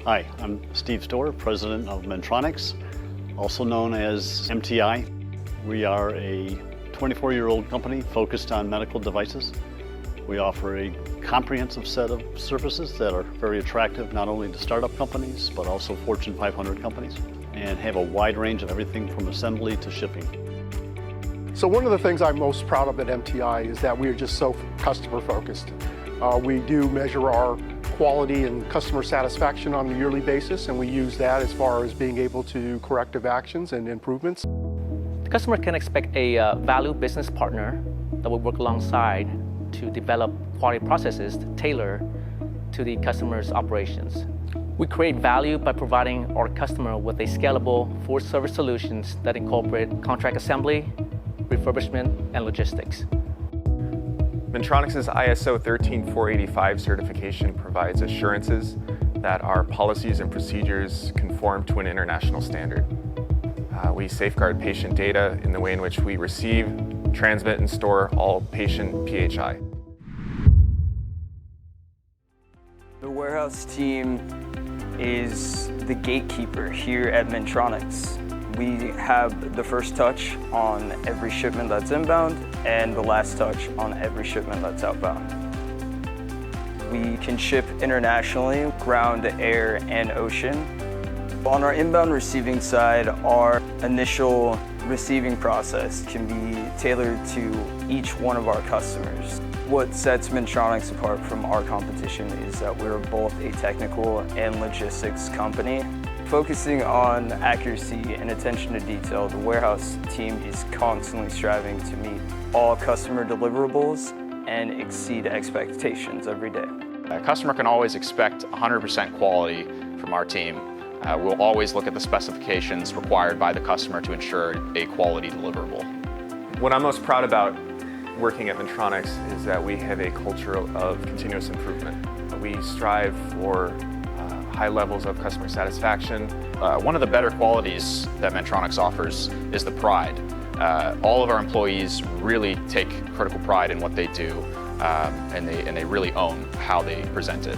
Hi, I'm Steve Storr, President of Mendtronix, also known as MTI. We are a 24-year-old company focused on medical devices. We offer a comprehensive set of services that are very attractive not only to startup companies but also Fortune 500 companies, and have a wide range of everything from assembly to shipping. So one of the things I'm most proud of at MTI is that we are just so customer focused. We do measure our quality and customer satisfaction on a yearly basis, and we use that as far as being able to do corrective actions and improvements. The customer can expect a valued business partner that will work alongside to develop quality processes to tailor to the customer's operations. We create value by providing our customer with a scalable full-service solutions that incorporate contract assembly, refurbishment, and logistics. Mendtronix's ISO 13485 certification provides assurances that our policies and procedures conform to an international standard. We safeguard patient data in the way in which we receive, transmit, and store all patient PHI. The warehouse team is the gatekeeper here at Mendtronix. We have the first touch on every shipment that's inbound and the last touch on every shipment that's outbound. We can ship internationally, ground, air, and ocean. On our inbound receiving side, our initial receiving process can be tailored to each one of our customers. What sets Mendtronix apart from our competition is that we're both a technical and logistics company. Focusing on accuracy and attention to detail, the warehouse team is constantly striving to meet all customer deliverables and exceed expectations every day. A customer can always expect 100% quality from our team. We'll always look at the specifications required by the customer to ensure a quality deliverable. What I'm most proud about working at Mendtronix is that we have a culture of continuous improvement. We strive for high levels of customer satisfaction. One of the better qualities that Mendtronix offers is the pride. All of our employees really take critical pride in what they do, and they really own how they present it.